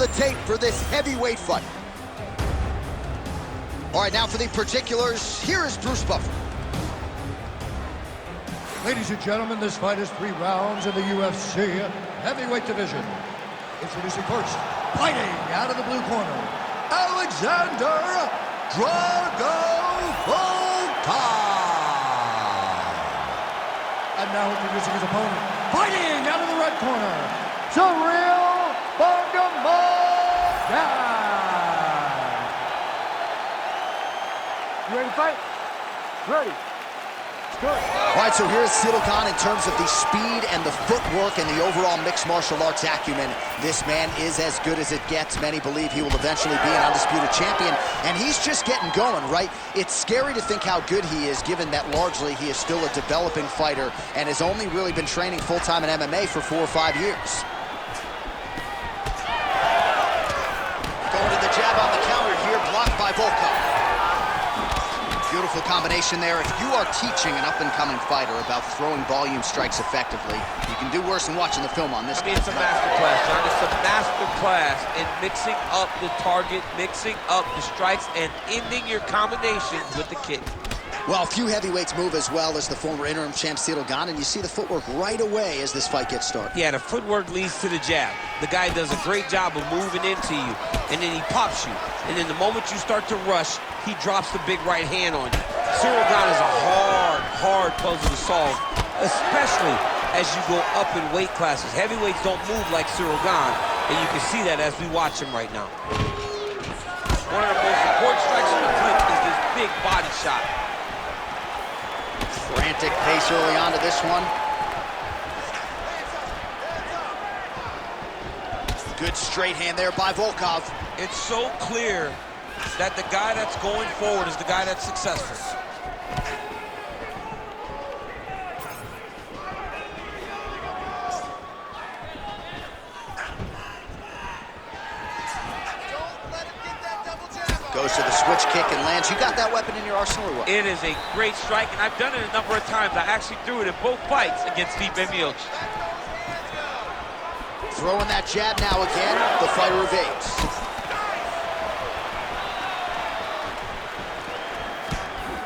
the tape for this heavyweight fight. All right, now for the particulars, here is Bruce Buffer. Ladies and gentlemen, this fight is 3 rounds in the UFC heavyweight division. Introducing first, fighting out of the blue corner, Alexander Drago Volkov. And now introducing his opponent, fighting out of the red corner, Ciryl Gane. You ready to fight? Ready. Good. All right, so here's Ciryl Gane in terms of the speed and the footwork and the overall mixed martial arts acumen. This man is as good as it gets. Many believe he will eventually be an undisputed champion, and he's just getting going, right? It's scary to think how good he is, given that largely he is still a developing fighter and has only really been training full-time in MMA for 4 or 5 years. Going to the jab on the counter here, blocked by Volkov. Beautiful combination there. If you are teaching an up-and-coming fighter about throwing volume strikes effectively, you can do worse than watching the film on this. I mean, it's a masterclass, John. It's a masterclass in mixing up the target, mixing up the strikes, and ending your combinations with the kick. Well, a few heavyweights move as well as the former interim champ Ciryl Gane, and you see the footwork right away as this fight gets started. Yeah, the footwork leads to the jab. The guy does a great job of moving into you, and then he pops you. And then the moment you start to rush, he drops the big right hand on you. Ciryl Gane is a hard puzzle to solve, especially as you go up in weight classes. Heavyweights don't move like Ciryl Gane, and you can see that as we watch him right now. One of the most important strikes in the clip is this big body shot. Frantic pace early on to this one. Good straight hand there by Volkov. It's so clear that the guy that's going forward is the guy that's successful. Goes to the switch kick and lands. You got that weapon in your arsenal or what? It is a great strike, and I've done it a number of times. I actually threw it in both fights against Stipe Miocic. Throwing that jab now again. The fighter evades.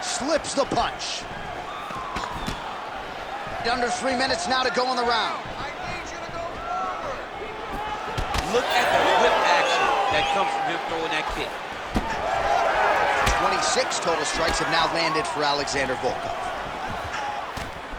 Slips the punch. Under 3 minutes now to go in the round. Look at the whip action that comes from him throwing that kick. 26 total strikes have now landed for Alexander Volkov.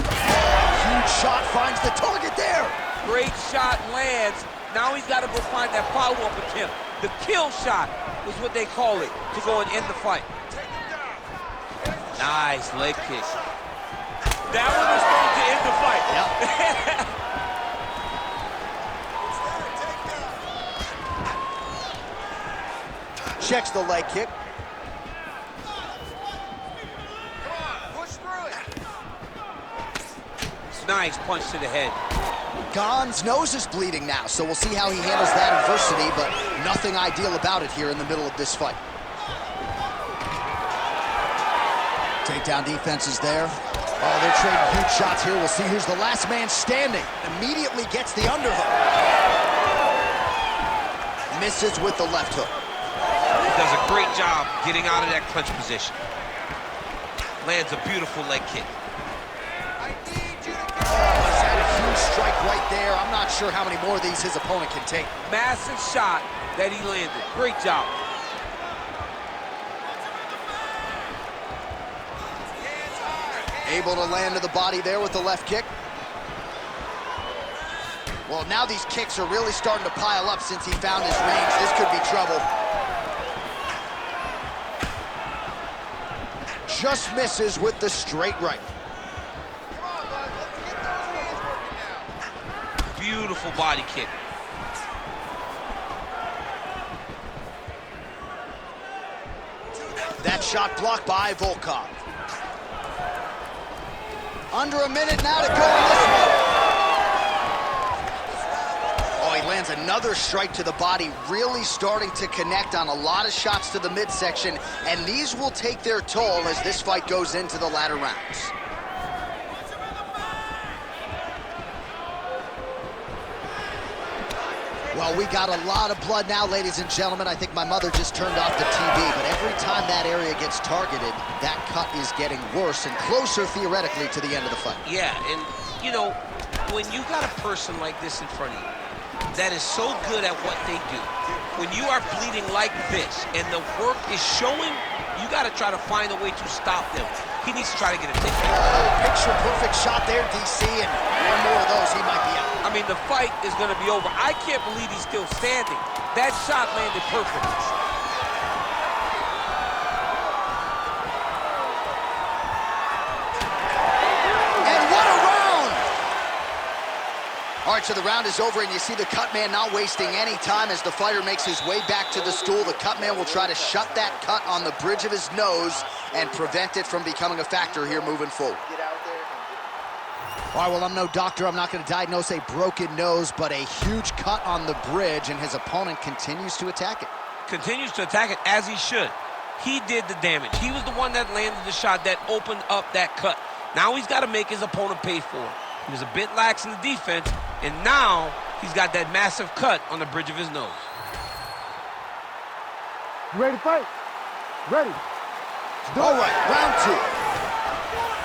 Huge shot finds the target there. Great shot lands. Now he's got to go find that follow-up attempt. The kill shot is what they call it, to go and end the fight. Nice leg kick. That one is going to end the fight. Yep. Checks the leg kick. Nice punch to the head. Gane's nose is bleeding now, so we'll see how he handles that adversity, but nothing ideal about it here in the middle of this fight. Takedown defense is there. Oh, they're trading huge shots here. We'll see who's the last man standing. Immediately gets the underhook. Misses with the left hook. He does a great job getting out of that clinch position. Lands a beautiful leg kick. He's had a huge strike right there. I'm not sure how many more of these his opponent can take. Massive shot that he landed. Great job. Able to land to the body there with the left kick. Well, now these kicks are really starting to pile up since he found his range. This could be trouble. Just misses with the straight right. Beautiful body kick. That shot blocked by Volkov. Under a minute now to go in this one. Oh, he lands another strike to the body, really starting to connect on a lot of shots to the midsection, and these will take their toll as this fight goes into the latter rounds. Well, we got a lot of blood now, ladies and gentlemen. I think my mother just turned off the TV, but every time that area gets targeted, that cut is getting worse and closer, theoretically, to the end of the fight. Yeah, and, you know, when you got a person like this in front of you that is so good at what they do, when you are bleeding like this and the work is showing, you got to try to find a way to stop them. He needs to try to get a takedown. Oh, picture-perfect shot there, DC, and one more of those, he might be out. I mean, the fight is going to be over. I can't believe he's still standing. That shot landed perfect. And what a round! All right, so the round is over, and you see the cut man not wasting any time as the fighter makes his way back to the stool. The cut man will try to shut that cut on the bridge of his nose and prevent it from becoming a factor here moving forward. All right, well, I'm no doctor. I'm not going to diagnose a broken nose, but a huge cut on the bridge, and his opponent continues to attack it. Continues to attack it as he should. He did the damage. He was the one that landed the shot that opened up that cut. Now he's got to make his opponent pay for it. He was a bit lax in the defense, and now he's got that massive cut on the bridge of his nose. You ready to fight? Ready. All right, round two.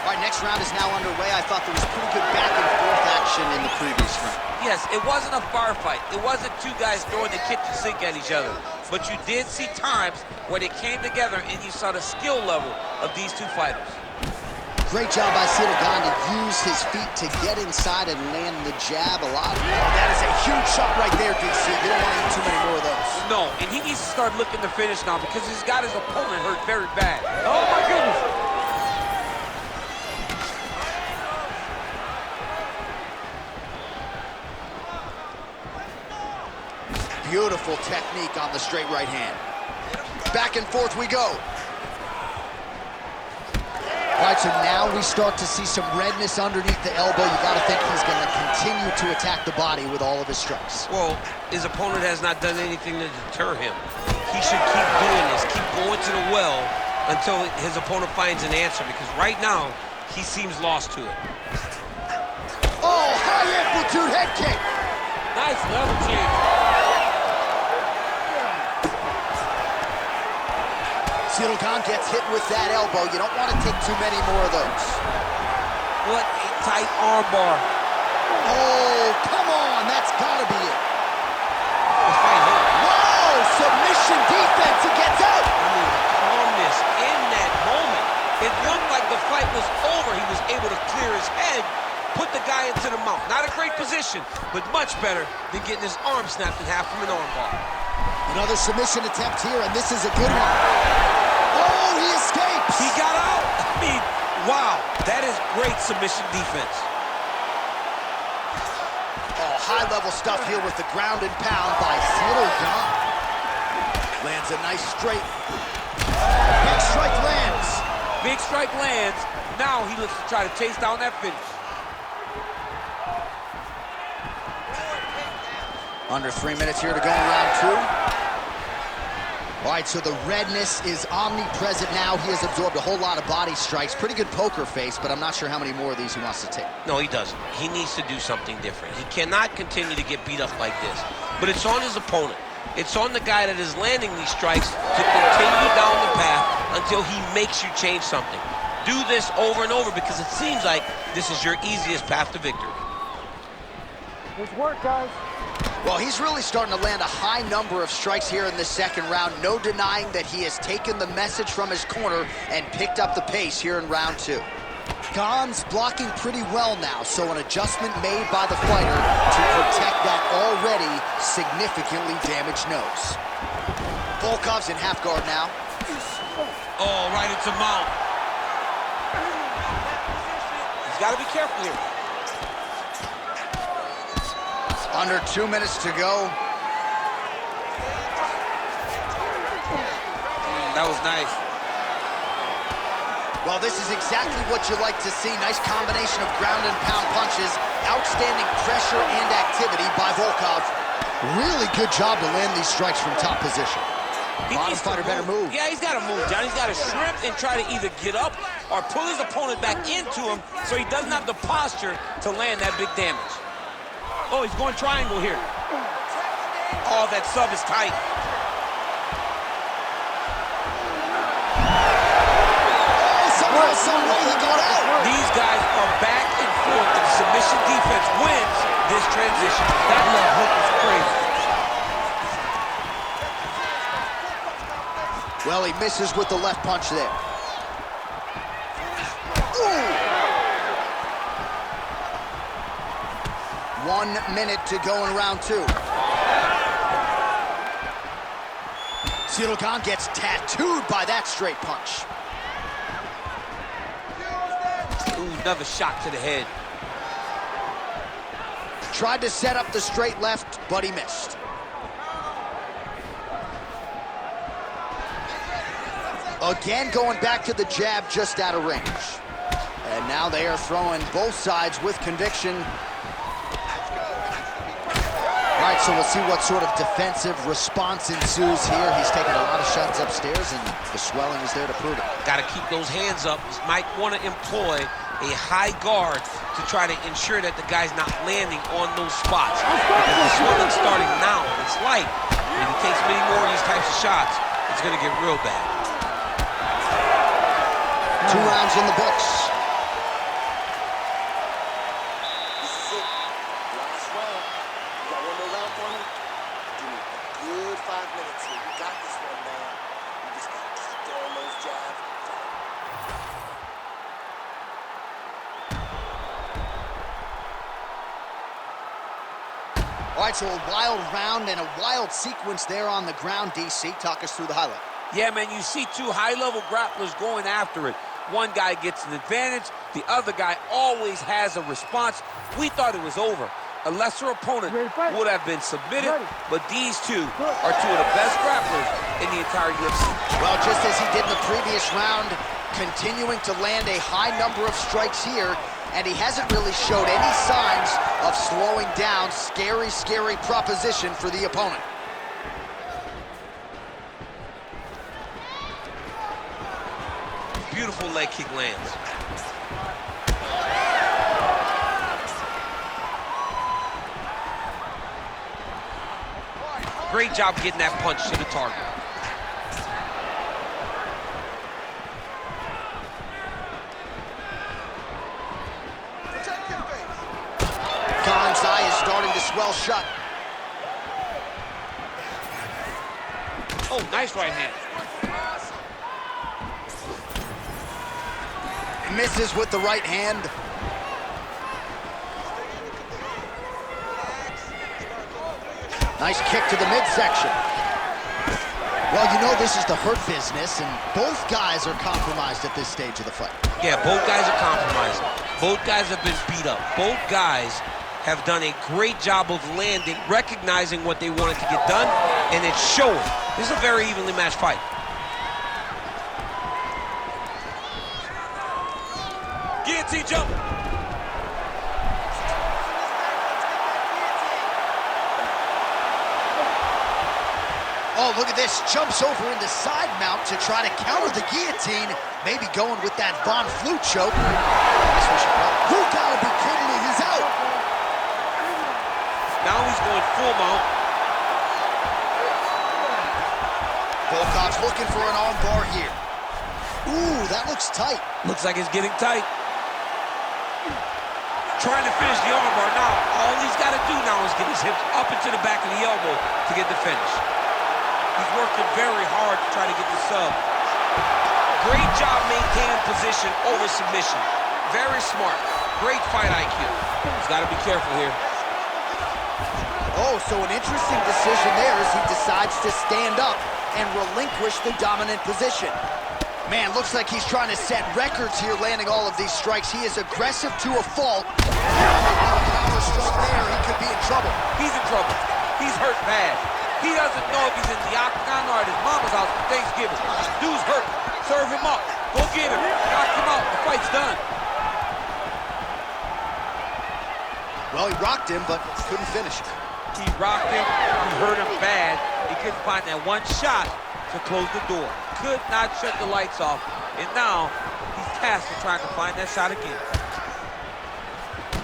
All right, next round is now underway. I thought there was pretty good back-and-forth action in the previous round. Yes, it wasn't a firefight. It wasn't two guys throwing the kitchen sink at each other. But you did see times where they came together and you saw the skill level of these two fighters. Great job by Ciryl Gane to use his feet to get inside and land the jab. That is a huge shot right there, DC. You don't want to eat too many more of those. No, and he needs to start looking to finish now because he's got his opponent hurt very bad. Oh, my goodness. Beautiful technique on the straight right hand. Back and forth we go. All right, so now we start to see some redness underneath the elbow. You got to think he's going to continue to attack the body with all of his strikes. Well, his opponent has not done anything to deter him. He should keep doing this, keep going to the well until his opponent finds an answer, because right now, he seems lost to it. Oh, high amplitude head kick. Nice level change. Ciryl Gane gets hit with that elbow. You don't want to take too many more of those. What a tight arm bar. Oh, come on. That's got to be it. Whoa, submission defense. He gets out. I mean, calmness in that moment. It looked like the fight was over. He was able to clear his head, put the guy into the mount. Not a great position, but much better than getting his arm snapped in half from an arm bar. Another submission attempt here, and this is a good one. Oh, he escapes! He got out! I mean, wow, that is great submission defense. Oh, high-level stuff here with the ground and pound by Ciryl Gane. Lands a nice straight. Big strike lands. Big strike lands. Now he looks to try to chase down that finish. Under 3 minutes here to go in round two. All right, so the redness is omnipresent now. He has absorbed a whole lot of body strikes. Pretty good poker face, but I'm not sure how many more of these he wants to take. No, he doesn't. He needs to do something different. He cannot continue to get beat up like this. But it's on his opponent. It's on the guy that is landing these strikes to continue down the path until he makes you change something. Do this over and over because it seems like this is your easiest path to victory. Nice work, guys. Well, he's really starting to land a high number of strikes here in this second round. No denying that he has taken the message from his corner and picked up the pace here in round two. Gane's blocking pretty well now, so an adjustment made by the fighter to protect that already significantly damaged nose. Volkov's in half guard now. Oh, right into mount. He's got to be careful here. Under 2 minutes to go. That was nice. Well, this is exactly what you like to see. Nice combination of ground and pound punches. Outstanding pressure and activity by Volkov. Really good job to land these strikes from top position. Bottom fighter better move. Yeah, he's got to move, John. He's got to shrimp and try to either get up or pull his opponent back into him so he doesn't have the posture to land that big damage. Oh, he's going triangle here. Oh, that sub is tight. Somehow, some way he got out. These guys are back and forth, and submission defense wins this transition. That left hook was crazy. Well, he misses with the left punch there. Ooh. 1 minute to go in round 2. Ciryl Gane gets tattooed by that straight punch. Ooh, another shot to the head. Tried to set up the straight left, but he missed. Again, going back to the jab just out of range. And now they are throwing both sides with conviction. All right, so we'll see what sort of defensive response ensues here. He's taking a lot of shots upstairs, and the swelling is there to prove it. Got to keep those hands up. Might want to employ a high guard to try to ensure that the guy's not landing on those spots. Because the swelling's starting now. It's light. If he takes many more of these types of shots, it's going to get real bad. 2 rounds in the books. This is it. Last round. You got one more round for me? Give me a good 5 minutes here. You got this one, man. You just got to keep throwing those jabs. All right, so a wild round and a wild sequence there on the ground, DC. Talk us through the highlight. Yeah, man, you see 2 high-level grapplers going after it. One guy gets an advantage, the other guy always has a response. We thought it was over. A lesser opponent would have been submitted, but these 2 are 2 of the best grapplers in the entire UFC. Well, just as he did in the previous round, continuing to land a high number of strikes here, and he hasn't really showed any signs of slowing down. Scary, scary proposition for the opponent. Beautiful leg kick lands. Great job getting that punch to the target. Gane's eye is starting to swell shut. Oh, nice right hand. Misses with the right hand. Nice kick to the midsection. Well, you know this is the hurt business, and both guys are compromised at this stage of the fight. Yeah, both guys are compromised. Both guys have been beat up. Both guys have done a great job of landing, recognizing what they wanted to get done, and it's showing. This is a very evenly matched fight. Guillotine jump. Oh, look at this. Jumps over into side mount to try to counter the guillotine. Maybe going with that Von Flue choke. You gotta be kidding me. He's out. Now he's going full mount. Volkov's looking for an arm bar here. Ooh, that looks tight. Looks like it's getting tight. Trying to finish the armbar now. All he's got to do now is get his hips up into the back of the elbow to get the finish. He's working very hard to try to get the sub. Great job maintaining position over submission. Very smart. Great fight IQ. He's got to be careful here. Oh, so an interesting decision there as he decides to stand up and relinquish the dominant position. Man, looks like he's trying to set records here, landing all of these strikes. He is aggressive to a fault. Power strike there, he could be in trouble. He's in trouble. He's hurt bad. He doesn't know if he's in the octagon or at his mama's house for Thanksgiving. Dude's hurt. Serve him up. Go get him. Knock him out. The fight's done. Well, he rocked him, but couldn't finish it. He rocked him. He hurt him bad. He couldn't find that one shot to close the door. Could not shut the lights off. And now he's tasked with trying to find that shot again.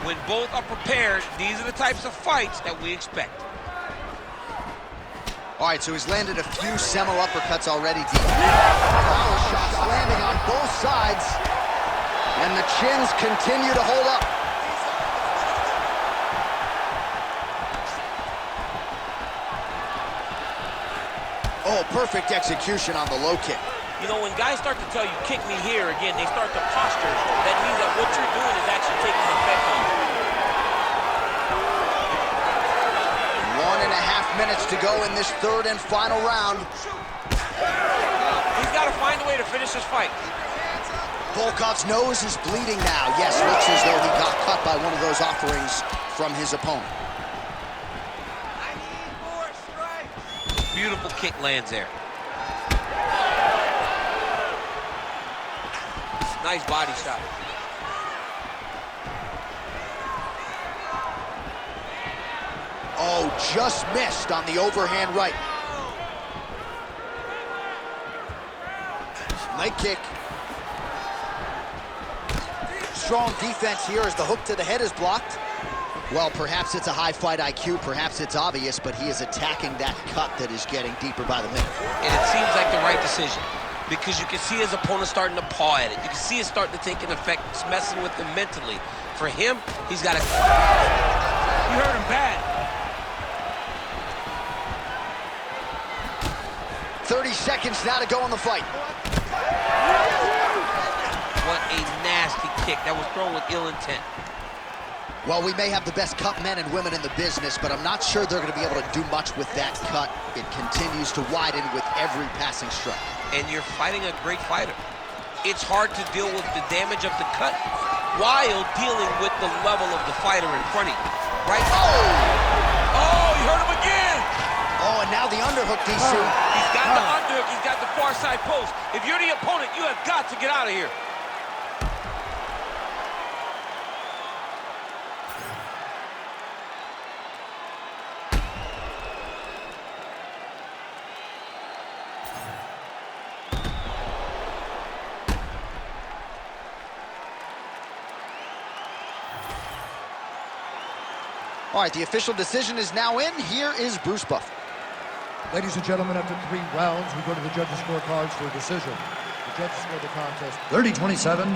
When both are prepared, these are the types of fights that we expect. All right, so he's landed a few seminal uppercuts already. Power shots landing on both sides. And the chins continue to hold up. Oh, perfect execution on the low kick. You know, when guys start to tell you, kick me here, again, they start to posture. That means that what you're doing is actually taking effect on you. 1.5 minutes to go in this third and final round. He's got to find a way to finish this fight. Volkov's nose is bleeding now. Yes, looks as though he got cut by one of those offerings from his opponent. I need more strikes. Beautiful kick lands there. Nice body shot. Oh, just missed on the overhand right. Leg kick. Strong defense here as the hook to the head is blocked. Well, perhaps it's a high fight IQ, perhaps it's obvious, but he is attacking that cut that is getting deeper by the minute. And it seems like the right decision, because you can see his opponent starting to paw at it. You can see it starting to take an effect. It's messing with him mentally. For him, he's got to... You heard him bad. 30 seconds now to go in the fight. What a nasty kick. That was thrown with ill intent. Well, we may have the best cut men and women in the business, but I'm not sure they're going to be able to do much with that cut. It continues to widen with every passing strike. And you're fighting a great fighter. It's hard to deal with the damage of the cut while dealing with the level of the fighter in front of you. Right? Oh, you hurt him again! Oh, and now the underhook, DC. He's got the underhook. He's got the far side post. If you're the opponent, you have got to get out of here. All right, the official decision is now in. Here is Bruce Buffer. Ladies and gentlemen, after 3 rounds, we go to the judges' scorecards for a decision. The judges scored the contest 30-27,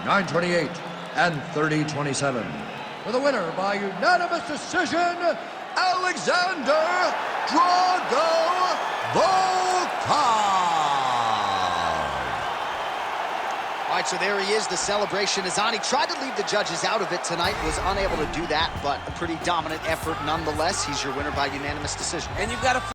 9-28, and 30-27. For the winner by unanimous decision, Alexander Drago Volkov. All right, so there he is. The celebration is on. He tried to leave the judges out of it tonight, was unable to do that, but a pretty dominant effort nonetheless. He's your winner by unanimous decision. And you've got to